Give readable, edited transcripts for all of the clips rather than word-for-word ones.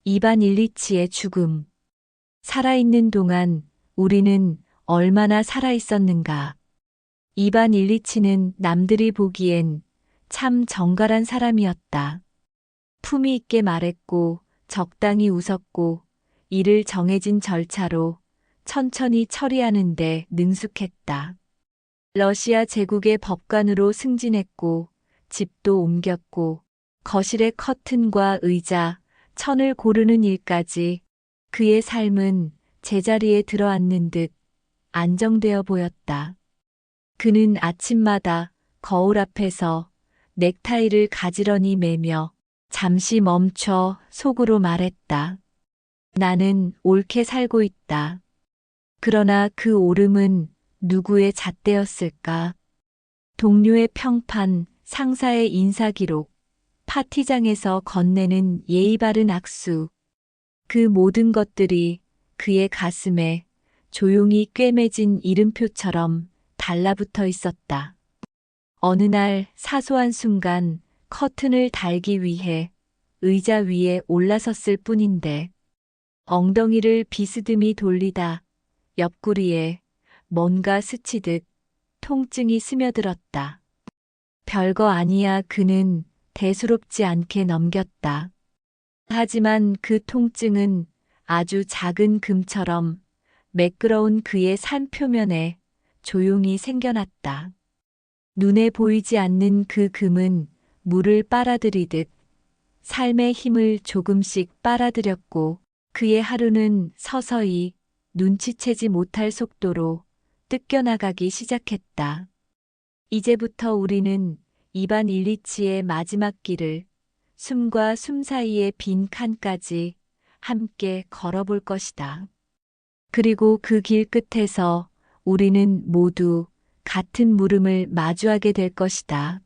이반 일리치의 죽음. 살아있는 동안 우리는 얼마나 살아있었는가. 이반 일리치는 남들이 보기엔 참 정갈한 사람이었다. 품위 있게 말했고 적당히 웃었고 일을 정해진 절차로 천천히 처리하는데 능숙했다. 러시아 제국의 법관으로 승진했고 집도 옮겼고 거실의 커튼과 의자, 천을 고르는 일까지 그의 삶은 제자리에 들어앉는 듯 안정되어 보였다. 그는 아침마다 거울 앞에서 넥타이를 가지런히 매며 잠시 멈춰 속으로 말했다. 나는 옳게 살고 있다. 그러나 그 옳음은 누구의 잣대였을까? 동료의 평판, 상사의 인사기록, 파티장에서 건네는 예의 바른 악수. 그 모든 것들이 그의 가슴에 조용히 꿰매진 이름표처럼 달라붙어 있었다. 어느 날 사소한 순간 커튼을 달기 위해 의자 위에 올라섰을 뿐인데 엉덩이를 비스듬히 돌리다 옆구리에 뭔가 스치듯 통증이 스며들었다. 별거 아니야. 그는 대수롭지 않게 넘겼다. 하지만 그 통증은 아주 작은 금처럼 매끄러운 그의 산 표면에 조용히 생겨났다. 눈에 보이지 않는 그 금은 물을 빨아들이듯 삶의 힘을 조금씩 빨아들였고 그의 하루는 서서히 눈치채지 못할 속도로 뜯겨나가기 시작했다. 이제부터 우리는 이반 일리치의 마지막 길을 숨과 숨 사이의 빈 칸까지 함께 걸어볼 것이다. 그리고 그 길 끝에서 우리는 모두 같은 물음을 마주하게 될 것이다.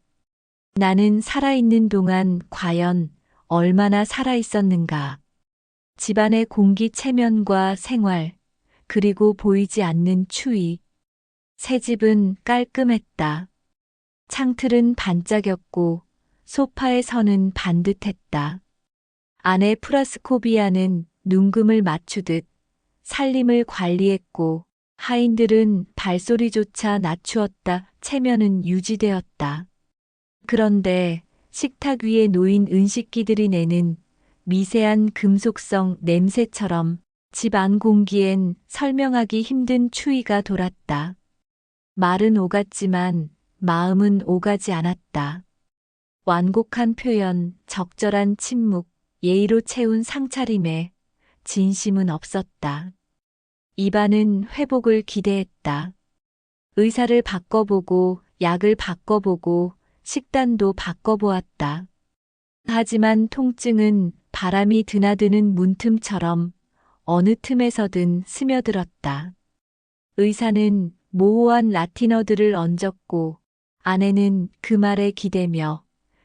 나는 살아있는 동안 과연 얼마나 살아있었는가. 집안의 공기 체면과 생활, 그리고 보이지 않는 추위. 새 집은 깔끔했다. 창틀은 반짝였고 소파의 선은 반듯했다. 아내 프라스코비아는 눈금을 맞추듯 살림을 관리했고 하인들은 발소리조차 낮추었다. 체면은 유지되었다. 그런데 식탁 위에 놓인 은식기들이 내는 미세한 금속성 냄새처럼 집 안 공기엔 설명하기 힘든 추위가 돌았다. 말은 오갔지만 마음은 오가지 않았다. 완곡한 표현, 적절한 침묵, 예의로 채운 상차림에 진심은 없었다. 이반은 회복을 기대했다. 의사를 바꿔보고 약을 바꿔보고 식단도 바꿔보았다. 하지만 통증은 바람이 드나드는 문틈처럼 어느 틈에서든 스며들었다. 의사는 모호한 라틴어들을 얹었고 아내는 그 말에 기대며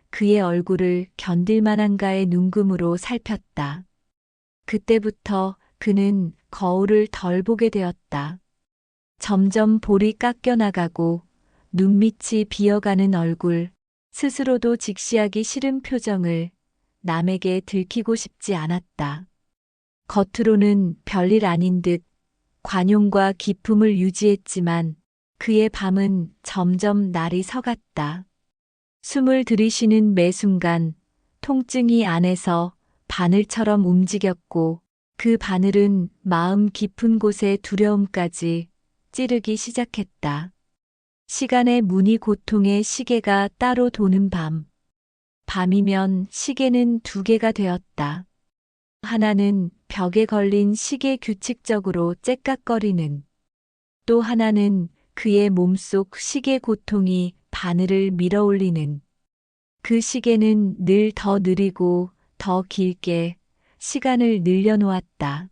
그의 얼굴을 견딜만한가의 눈금으로 살폈다. 그때부터 그는 거울을 덜 보게 되었다. 점점 볼이 깎여나가고 눈밑이 비어가는 얼굴, 스스로도 직시하기 싫은 표정을 남에게 들키고 싶지 않았다. 겉으로는 별일 아닌 듯 관용과 기품을 유지했지만 그의 밤은 점점 날이 서갔다. 숨을 들이쉬는 매 순간 통증이 안에서 바늘처럼 움직였고 그 바늘은 마음 깊은 곳의 두려움까지 찌르기 시작했다. 시간의 무늬 고통의 시계가 따로 도는 밤. 밤이면 시계는 두 개가 되었다. 하나는 벽에 걸린 시계 규칙적으로 째깍거리는, 또 하나는 그의 몸속 시계 고통이 바늘을 밀어올리는. 그 시계는 늘 더 느리고 더 길게 시간을 늘려놓았다.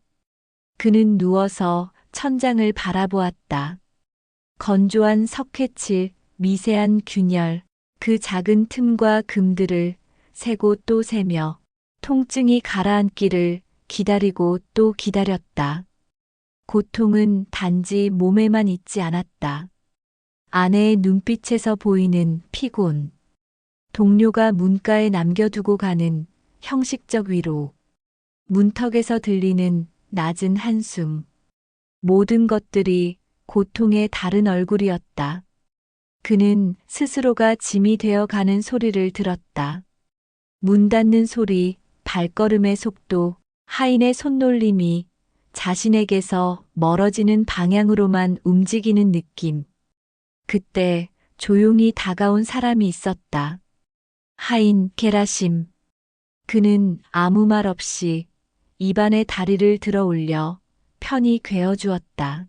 그는 누워서 천장을 바라보았다. 건조한 석회칠, 미세한 균열, 그 작은 틈과 금들을 세고 또 세며 통증이 가라앉기를 기다리고 또 기다렸다. 고통은 단지 몸에만 있지 않았다. 아내의 눈빛에서 보이는 피곤, 동료가 문가에 남겨두고 가는 형식적 위로, 문턱에서 들리는 낮은 한숨. 모든 것들이 고통의 다른 얼굴이었다. 그는 스스로가 짐이 되어 가는 소리를 들었다. 문 닫는 소리, 발걸음의 속도, 하인의 손놀림이 자신에게서 멀어지는 방향으로만 움직이는 느낌. 그때 조용히 다가온 사람이 있었다. 하인 게라심. 그는 아무 말 없이 입안에 다리를 들어 올려 편히 괴어주었다.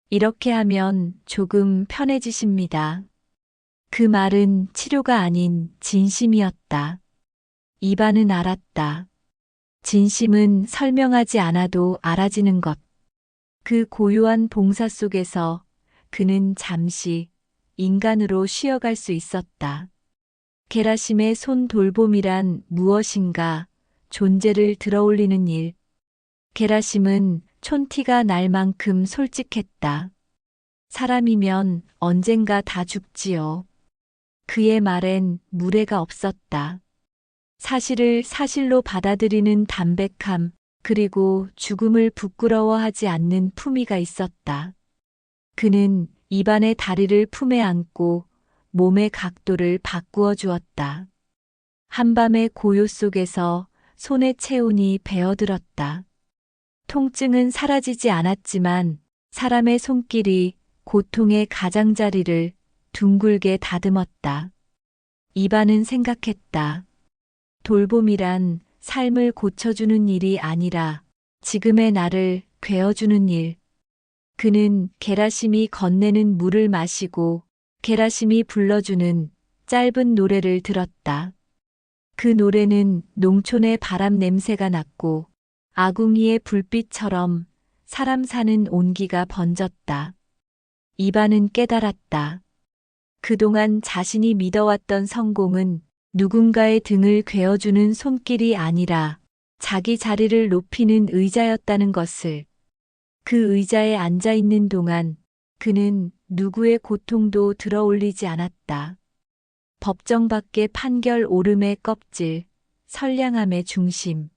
이렇게 하면 조금 편해지십니다. 그 말은 치료가 아닌 진심이었다. 이반은 알았다. 진심은 설명하지 않아도 알아지는 것. 그 고요한 봉사 속에서 그는 잠시 인간으로 쉬어갈 수 있었다. 게라심의 손 돌봄이란 무엇인가 존재를 들어올리는 일. 게라심은 촌티가 날 만큼 솔직했다. 사람이면 언젠가 다 죽지요. 그의 말엔 무례가 없었다. 사실을 사실로 받아들이는 담백함, 그리고 죽음을 부끄러워하지 않는 품위가 있었다. 그는 입안의 다리를 품에 안고 몸의 각도를 바꾸어 주었다. 한밤의 고요 속에서 손의 체온이 베어들었다. 통증은 사라지지 않았지만 사람의 손길이 고통의 가장자리를 둥글게 다듬었다. 이반은 생각했다. 돌봄이란 삶을 고쳐주는 일이 아니라 지금의 나를 괴어주는 일. 그는 게라심이 건네는 물을 마시고 게라심이 불러주는 짧은 노래를 들었다. 그 노래는 농촌의 바람 냄새가 났고 아궁이의 불빛처럼 사람 사는 온기가 번졌다. 이반은 깨달았다. 그동안 자신이 믿어왔던 성공은 누군가의 등을 괴어주는 손길이 아니라 자기 자리를 높이는 의자였다는 것을. 그 의자에 앉아 있는 동안 그는 누구의 고통도 들어올리지 않았다. 법정 밖의 판결 오름의 껍질, 선량함의 중심.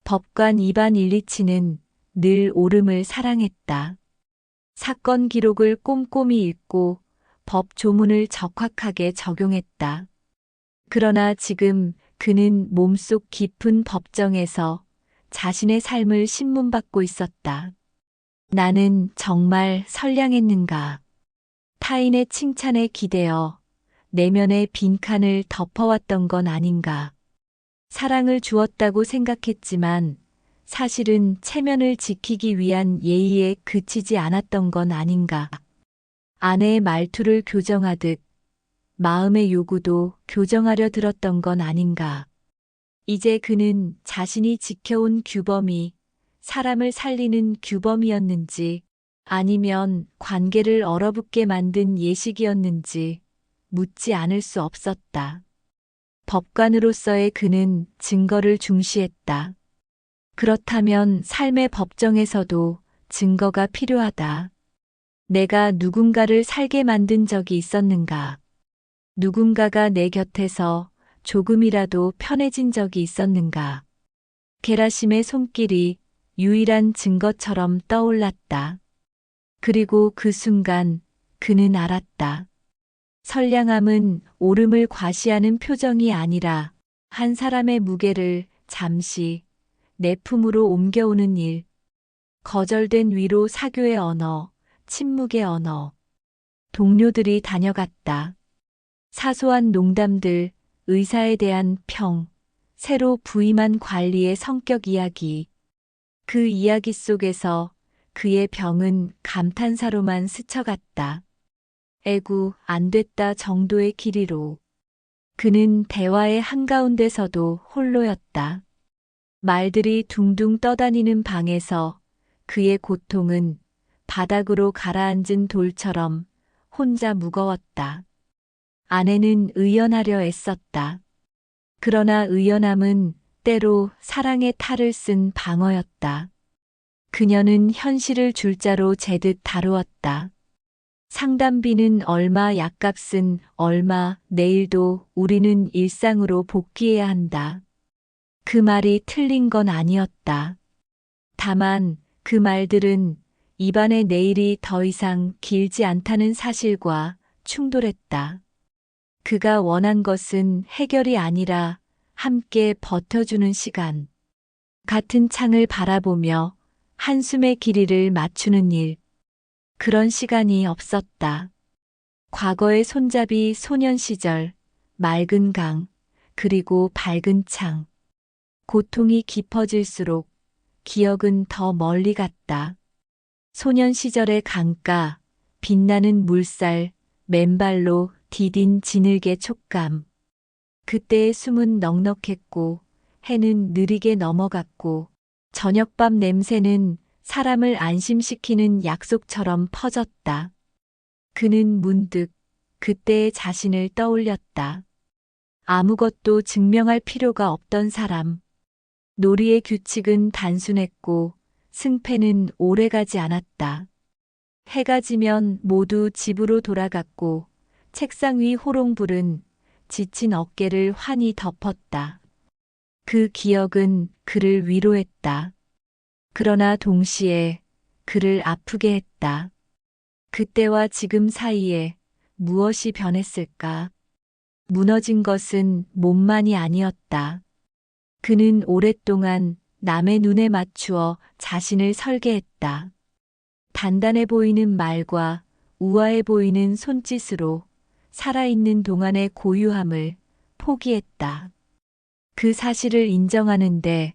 법관 이반 일리치는 늘 오름을 사랑했다. 사건 기록을 꼼꼼히 읽고 법 조문을 적확하게 적용했다. 그러나 지금 그는 몸속 깊은 법정에서 자신의 삶을 신문받고 있었다. 나는 정말 선량했는가? 타인의 칭찬에 기대어 내면의 빈칸을 덮어왔던 건 아닌가? 사랑을 주었다고 생각했지만 사실은 체면을 지키기 위한 예의에 그치지 않았던 건 아닌가? 아내의 말투를 교정하듯 마음의 요구도 교정하려 들었던 건 아닌가? 이제 그는 자신이 지켜온 규범이 사람을 살리는 규범이었는지 아니면 관계를 얼어붙게 만든 예식이었는지 묻지 않을 수 없었다. 법관으로서의 그는 증거를 중시했다. 그렇다면 삶의 법정에서도 증거가 필요하다. 내가 누군가를 살게 만든 적이 있었는가? 누군가가 내 곁에서 조금이라도 편해진 적이 있었는가? 게라심의 손길이 유일한 증거처럼 떠올랐다. 그리고 그 순간 그는 알았다. 선량함은 오름을 과시하는 표정이 아니라 한 사람의 무게를 잠시 내 품으로 옮겨오는 일. 거절된 위로 사교의 언어, 침묵의 언어. 동료들이 다녀갔다. 사소한 농담들, 의사에 대한 평, 새로 부임한 관리의 성격 이야기. 그 이야기 속에서 그의 병은 감탄사로만 스쳐갔다. 에구, 안 됐다 정도의 길이로. 그는 대화의 한가운데서도 홀로였다. 말들이 둥둥 떠다니는 방에서 그의 고통은 바닥으로 가라앉은 돌처럼 혼자 무거웠다. 아내는 의연하려 애썼다. 그러나 의연함은 때로 사랑의 탈을 쓴 방어였다. 그녀는 현실을 줄자로 재듯 다루었다. 상담비는 얼마, 약값은 얼마, 내일도 우리는 일상으로 복귀해야 한다. 그 말이 틀린 건 아니었다. 다만 그 말들은 입안의 내일이 더 이상 길지 않다는 사실과 충돌했다. 그가 원한 것은 해결이 아니라 함께 버텨주는 시간. 같은 창을 바라보며 한숨의 길이를 맞추는 일. 그런 시간이 없었다. 과거의 손잡이 소년 시절, 맑은 강, 그리고 밝은 창. 고통이 깊어질수록 기억은 더 멀리 갔다. 소년 시절의 강가, 빛나는 물살, 맨발로 디딘 진흙의 촉감. 그때의 숨은 넉넉했고, 해는 느리게 넘어갔고, 저녁밤 냄새는 사람을 안심시키는 약속처럼 퍼졌다. 그는 문득 그때의 자신을 떠올렸다. 아무것도 증명할 필요가 없던 사람. 놀이의 규칙은 단순했고 승패는 오래가지 않았다. 해가 지면 모두 집으로 돌아갔고 책상 위 호롱불은 지친 어깨를 환히 덮었다. 그 기억은 그를 위로했다. 그러나 동시에 그를 아프게 했다. 그때와 지금 사이에 무엇이 변했을까? 무너진 것은 몸만이 아니었다. 그는 오랫동안 남의 눈에 맞추어 자신을 설계했다. 단단해 보이는 말과 우아해 보이는 손짓으로 살아있는 동안의 고유함을 포기했다. 그 사실을 인정하는데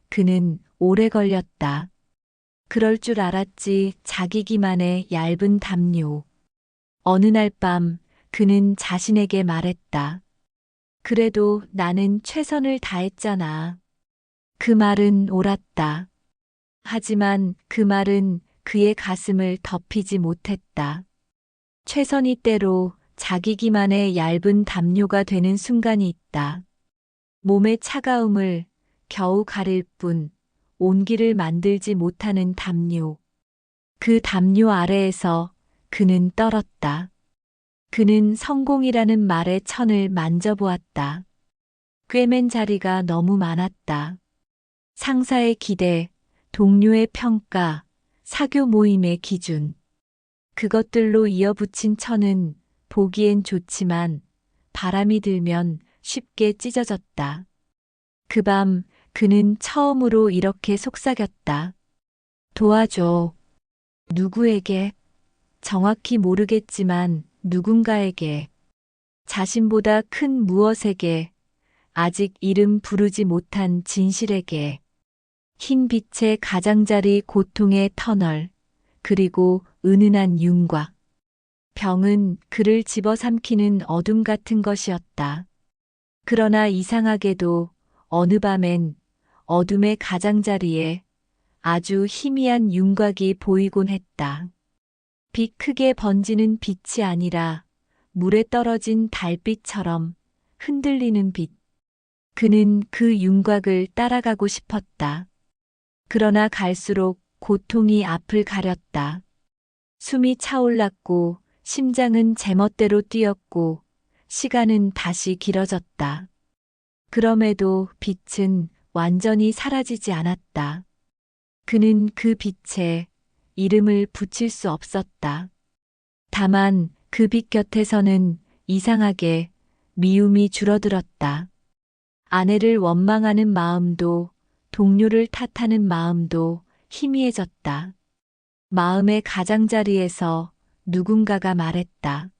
그는 오래 걸렸다. 그럴 줄 알았지 자기 기만의 얇은 담요. 어느 날 밤 그는 자신에게 말했다. 그래도 나는 최선을 다했잖아. 그 말은 옳았다. 하지만 그 말은 그의 가슴을 덮이지 못했다. 최선이 때로 자기 기만의 얇은 담요가 되는 순간이 있다. 몸의 차가움을 겨우 가릴 뿐 온기를 만들지 못하는 담요. 그 담요 아래에서 그는 떨었다. 그는 성공이라는 말의 천을 만져보았다. 꿰맨 자리가 너무 많았다. 상사의 기대, 동료의 평가, 사교 모임의 기준. 그것들로 이어붙인 천은 보기엔 좋지만 바람이 들면 쉽게 찢어졌다. 그 밤 그는 처음으로 이렇게 속삭였다. 도와줘. 누구에게? 정확히 모르겠지만 누군가에게. 자신보다 큰 무엇에게. 아직 이름 부르지 못한 진실에게. 흰 빛의 가장자리 고통의 터널. 그리고 은은한 윤곽. 병은 그를 집어삼키는 어둠 같은 것이었다. 그러나 이상하게도 어느 밤엔 어둠의 가장자리에 아주 희미한 윤곽이 보이곤 했다. 빛 크게 번지는 빛이 아니라 물에 떨어진 달빛처럼 흔들리는 빛. 그는 그 윤곽을 따라가고 싶었다. 그러나 갈수록 고통이 앞을 가렸다. 숨이 차올랐고 심장은 제멋대로 뛰었고 시간은 다시 길어졌다. 그럼에도 빛은 완전히 사라지지 않았다. 그는 그 빛에 이름을 붙일 수 없었다. 다만 그 빛 곁에서는 이상하게 미움이 줄어들었다. 아내를 원망하는 마음도 동료를 탓하는 마음도 희미해졌다. 마음의 가장자리에서 누군가가 말했다.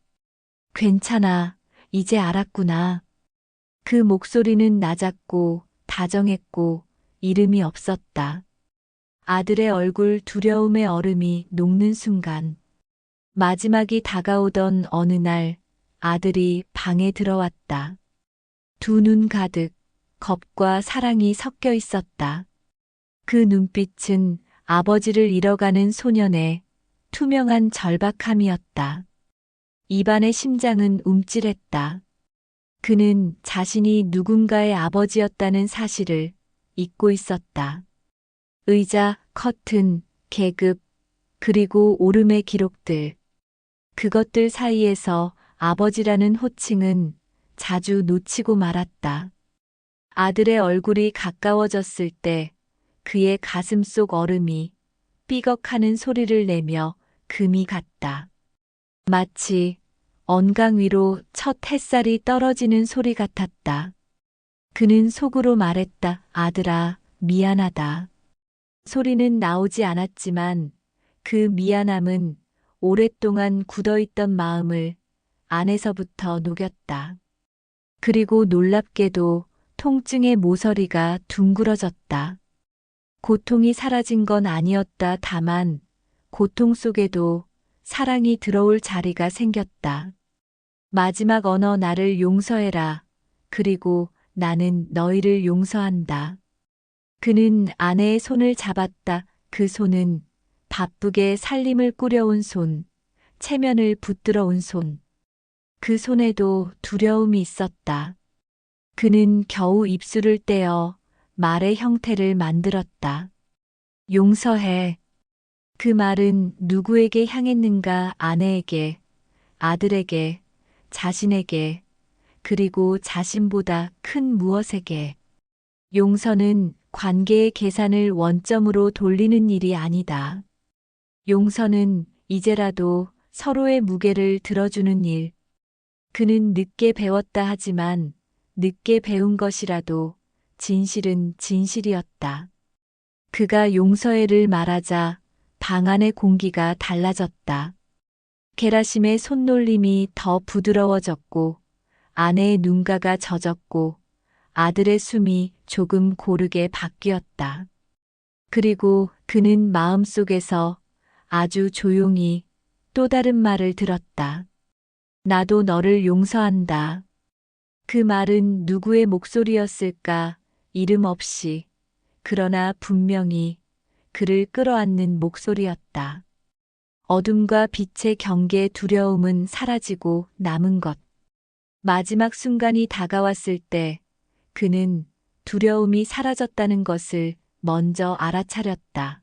괜찮아, 이제 알았구나. 그 목소리는 낮았고 다정했고 이름이 없었다. 아들의 얼굴 두려움의 얼음이 녹는 순간 마지막이 다가오던 어느 날 아들이 방에 들어왔다. 두 눈 가득 겁과 사랑이 섞여 있었다. 그 눈빛은 아버지를 잃어가는 소년의 투명한 절박함이었다. 입안의 심장은 움찔했다. 그는 자신이 누군가의 아버지였다는 사실을 잊고 있었다. 의자, 커튼, 계급, 그리고 오름의 기록들. 그것들 사이에서 아버지라는 호칭은 자주 놓치고 말았다. 아들의 얼굴이 가까워졌을 때 그의 가슴 속 얼음이 삐걱하는 소리를 내며 금이 갔다. 마치 언강 위로 첫 햇살이 떨어지는 소리 같았다. 그는 속으로 말했다. 아들아, 미안하다. 소리는 나오지 않았지만 그 미안함은 오랫동안 굳어있던 마음을 안에서부터 녹였다. 그리고 놀랍게도 통증의 모서리가 둥그러졌다. 고통이 사라진 건 아니었다. 다만 고통 속에도 사랑이 들어올 자리가 생겼다. 마지막 언어 나를 용서해라. 그리고 나는 너희를 용서한다. 그는 아내의 손을 잡았다. 그 손은 바쁘게 살림을 꾸려온 손, 체면을 붙들어 온 손. 그 손에도 두려움이 있었다. 그는 겨우 입술을 떼어 말의 형태를 만들었다. 용서해. 그 말은 누구에게 향했는가? 아내에게, 아들에게, 자신에게, 그리고 자신보다 큰 무엇에게. 용서는 관계의 계산을 원점으로 돌리는 일이 아니다. 용서는 이제라도 서로의 무게를 들어주는 일. 그는 늦게 배웠다 하지만 늦게 배운 것이라도 진실은 진실이었다. 그가 용서해를 말하자 방 안의 공기가 달라졌다. 게라심의 손놀림이 더 부드러워졌고 아내의 눈가가 젖었고 아들의 숨이 조금 고르게 바뀌었다. 그리고 그는 마음속에서 아주 조용히 또 다른 말을 들었다. 나도 너를 용서한다. 그 말은 누구의 목소리였을까? 이름 없이. 그러나 분명히 그를 끌어안는 목소리였다. 어둠과 빛의 경계의 두려움은 사라지고 남은 것. 마지막 순간이 다가왔을 때 그는 두려움이 사라졌다는 것을 먼저 알아차렸다.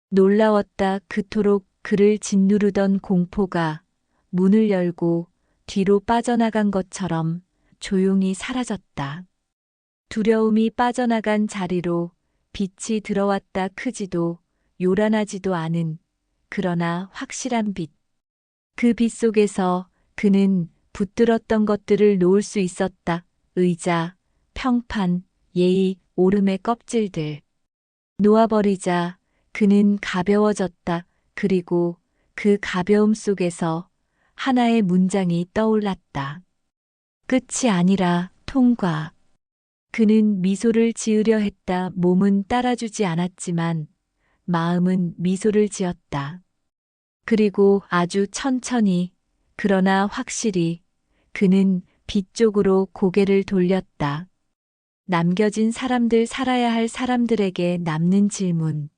놀라웠다. 그토록 그를 짓누르던 공포가 문을 열고 뒤로 빠져나간 것처럼 조용히 사라졌다. 두려움이 빠져나간 자리로 빛이 들어왔다. 크지도 요란하지도 않은 그러나 확실한 빛. 그 빛 속에서 그는 붙들었던 것들을 놓을 수 있었다. 의자, 평판, 예의, 오름의 껍질들. 놓아버리자 그는 가벼워졌다. 그리고 그 가벼움 속에서 하나의 문장이 떠올랐다. 끝이 아니라 통과. 그는 미소를 지으려 했다. 몸은 따라주지 않았지만 마음은 미소를 지었다. 그리고 아주 천천히, 그러나 확실히 그는 빛 쪽으로 고개를 돌렸다. 남겨진 사람들, 살아야 할 사람들에게 남는 질문.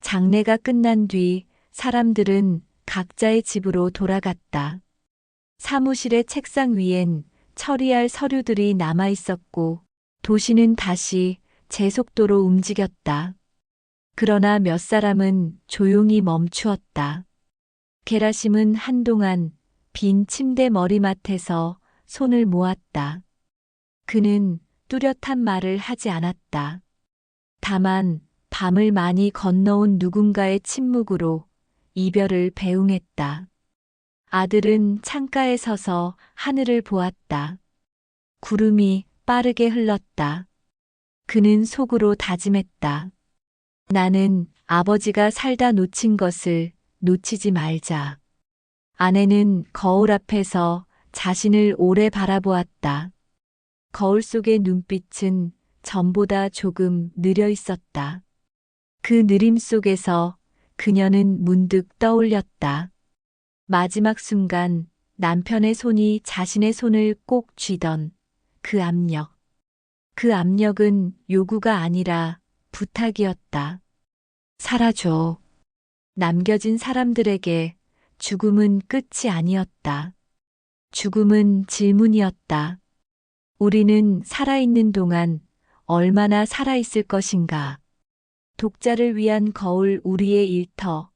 장례가 끝난 뒤 사람들은 각자의 집으로 돌아갔다. 사무실의 책상 위엔 처리할 서류들이 남아 있었고 도시는 다시 제 속도로 움직였다. 그러나 몇 사람은 조용히 멈추었다. 게라심은 한동안 빈 침대 머리맡에서 손을 모았다. 그는 뚜렷한 말을 하지 않았다. 다만 밤을 많이 건너온 누군가의 침묵으로 이별을 배웅했다. 아들은 창가에 서서 하늘을 보았다. 구름이 빠르게 흘렀다. 그는 속으로 다짐했다. 나는 아버지가 살다 놓친 것을 놓치지 말자. 아내는 거울 앞에서 자신을 오래 바라보았다. 거울 속의 눈빛은 전보다 조금 느려 있었다. 그 느림 속에서 그녀는 문득 떠올렸다. 마지막 순간 남편의 손이 자신의 손을 꼭 쥐던 그 압력. 그 압력은 요구가 아니라 부탁이었다. 살아줘. 남겨진 사람들에게 죽음은 끝이 아니었다. 죽음은 질문이었다. 우리는 살아있는 동안 얼마나 살아있을 것인가. 독자를 위한 거울, 우리의 일터,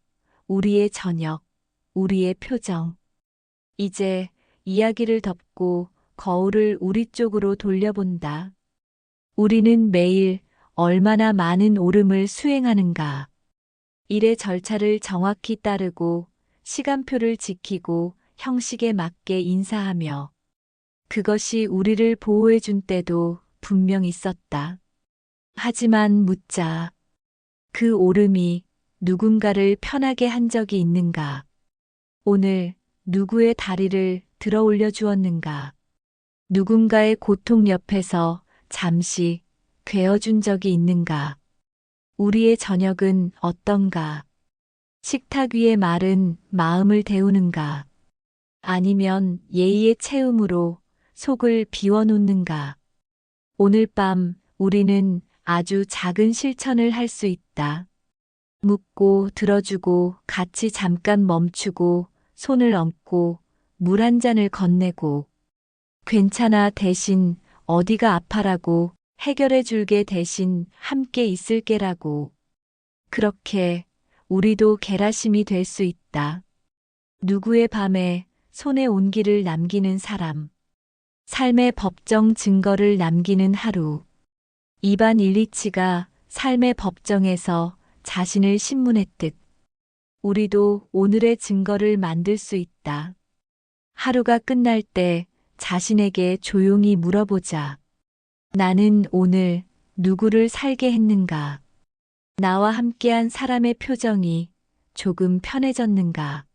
우리의 저녁, 우리의 표정. 이제 이야기를 덮고 거울을 우리 쪽으로 돌려본다. 우리는 매일 얼마나 많은 오름을 수행하는가. 일의 절차를 정확히 따르고 시간표를 지키고 형식에 맞게 인사하며 그것이 우리를 보호해 준 때도 분명 있었다. 하지만 묻자. 그 오름이 누군가를 편하게 한 적이 있는가? 오늘 누구의 다리를 들어 올려 주었는가? 누군가의 고통 옆에서 잠시 괴어준 적이 있는가? 우리의 저녁은 어떤가? 식탁 위의 말은 마음을 데우는가? 아니면 예의의 채움으로 속을 비워놓는가? 오늘 밤 우리는 아주 작은 실천을 할 수 있다. 묻고 들어주고 같이 잠깐 멈추고 손을 얹고 물 한 잔을 건네고 괜찮아 대신 어디가 아파라고 해결해 줄게 대신 함께 있을게라고. 그렇게 우리도 게라심이 될 수 있다. 누구의 밤에 손에 온기를 남기는 사람. 삶의 법정 증거를 남기는 하루. 이반 일리치가 삶의 법정에서 자신을 신문했듯 우리도 오늘의 증거를 만들 수 있다. 하루가 끝날 때 자신에게 조용히 물어보자. 나는 오늘 누구를 살게 했는가? 나와 함께한 사람의 표정이 조금 편해졌는가?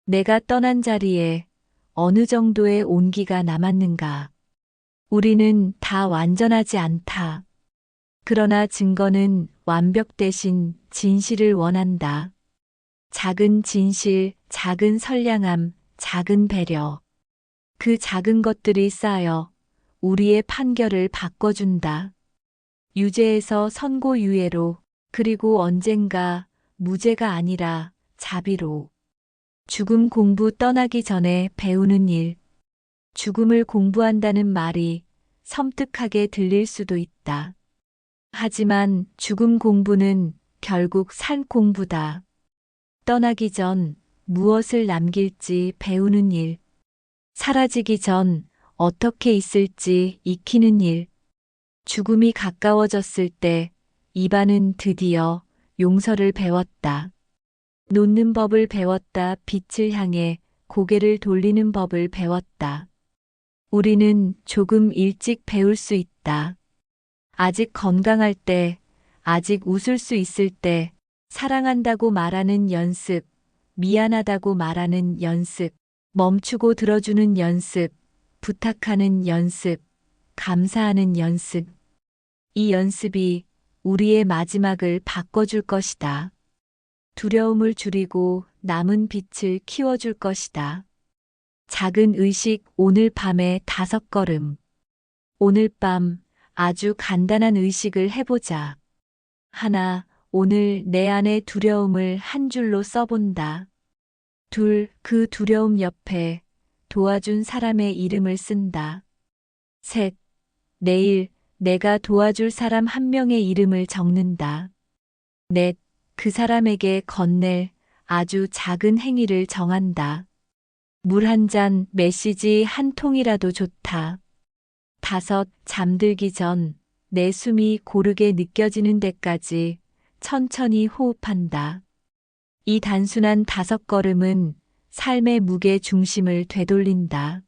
내가 떠난 자리에 어느 정도의 온기가 남았는가? 우리는 다 완전하지 않다. 그러나 증거는 완벽 대신 진실을 원한다. 작은 진실, 작은 선량함, 작은 배려. 그 작은 것들이 쌓여 우리의 판결을 바꿔준다. 유죄에서 선고유예로, 그리고 언젠가 무죄가 아니라 자비로. 죽음 공부 떠나기 전에 배우는 일. 죽음을 공부한다는 말이 섬뜩하게 들릴 수도 있다. 하지만 죽음 공부는 결국 산 공부다. 떠나기 전 무엇을 남길지 배우는 일. 사라지기 전 어떻게 있을지 익히는 일. 죽음이 가까워졌을 때 이반은 드디어 용서를 배웠다. 놓는 법을 배웠다. 빛을 향해 고개를 돌리는 법을 배웠다. 우리는 조금 일찍 배울 수 있다. 아직 건강할 때, 아직 웃을 수 있을 때, 사랑한다고 말하는 연습, 미안하다고 말하는 연습, 멈추고 들어주는 연습, 부탁하는 연습, 감사하는 연습. 이 연습이 우리의 마지막을 바꿔줄 것이다. 두려움을 줄이고 남은 빛을 키워줄 것이다. 작은 의식 오늘 밤에 5걸음. 오늘 밤 아주 간단한 의식을 해보자. 하나, 오늘 내 안의 두려움을 한 줄로 써본다. 둘, 그 두려움 옆에 도와준 사람의 이름을 쓴다. 셋, 내일 내가 도와줄 사람 한 명의 이름을 적는다. 넷, 그 사람에게 건넬 아주 작은 행위를 정한다. 물 한 잔, 메시지 한 통이라도 좋다. 5, 잠들기 전 내 숨이 고르게 느껴지는 데까지 천천히 호흡한다. 이 단순한 5걸음은 삶의 무게 중심을 되돌린다.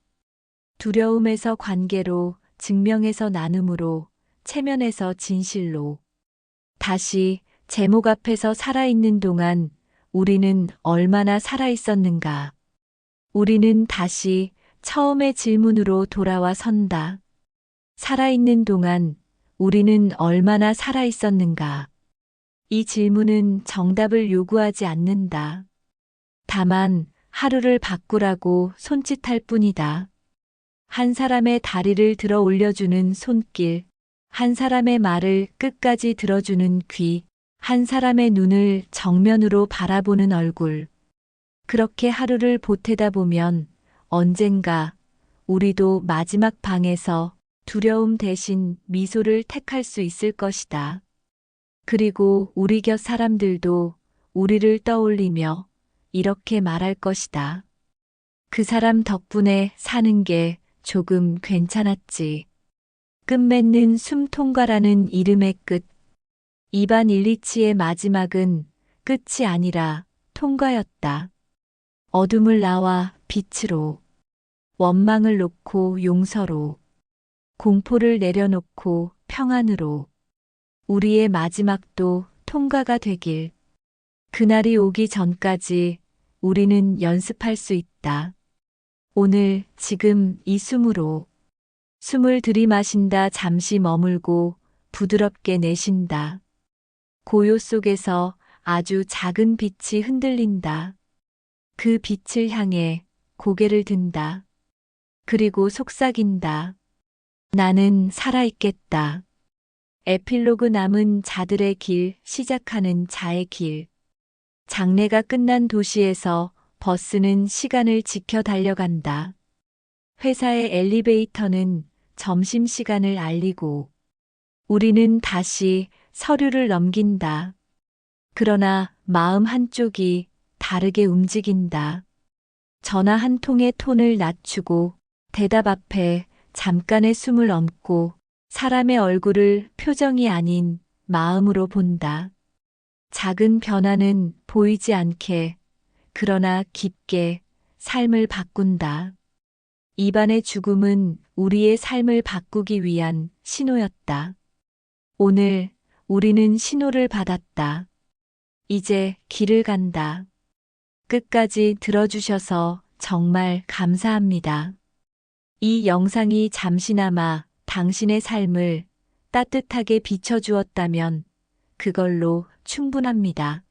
두려움에서 관계로, 증명에서 나눔으로, 체면에서 진실로. 다시 제목 앞에서 살아있는 동안 우리는 얼마나 살아있었는가. 우리는 다시 처음의 질문으로 돌아와 선다. 살아있는 동안 우리는 얼마나 살아있었는가. 이 질문은 정답을 요구하지 않는다. 다만 하루를 바꾸라고 손짓할 뿐이다. 한 사람의 다리를 들어 올려주는 손길, 한 사람의 말을 끝까지 들어주는 귀, 한 사람의 눈을 정면으로 바라보는 얼굴. 그렇게 하루를 보태다 보면 언젠가 우리도 마지막 방에서 두려움 대신 미소를 택할 수 있을 것이다. 그리고 우리 곁 사람들도 우리를 떠올리며 이렇게 말할 것이다. 그 사람 덕분에 사는 게 조금 괜찮았지. 끝맺는 숨 통과라는 이름의 끝. 이반 일리치의 마지막은 끝이 아니라 통과였다. 어둠을 나와 빛으로, 원망을 놓고 용서로, 공포를 내려놓고 평안으로, 우리의 마지막도 통과가 되길. 그날이 오기 전까지 우리는 연습할 수 있다. 오늘, 지금 이 숨으로. 숨을 들이마신다 잠시 머물고 부드럽게 내쉰다. 고요 속에서 아주 작은 빛이 흔들린다. 그 빛을 향해 고개를 든다. 그리고 속삭인다. 나는 살아있겠다. 에필로그 남은 자들의 길, 시작하는 자의 길. 장례가 끝난 도시에서 버스는 시간을 지켜 달려간다. 회사의 엘리베이터는 점심시간을 알리고 우리는 다시 서류를 넘긴다. 그러나 마음 한쪽이 다르게 움직인다. 전화 한 통의 톤을 낮추고 대답 앞에 잠깐의 숨을 얹고 사람의 얼굴을 표정이 아닌 마음으로 본다. 작은 변화는 보이지 않게 그러나 깊게 삶을 바꾼다. 이반의 죽음은 우리의 삶을 바꾸기 위한 신호였다. 오늘 우리는 신호를 받았다. 이제 길을 간다. 끝까지 들어주셔서 정말 감사합니다. 이 영상이 잠시나마 당신의 삶을 따뜻하게 비춰주었다면 그걸로 충분합니다.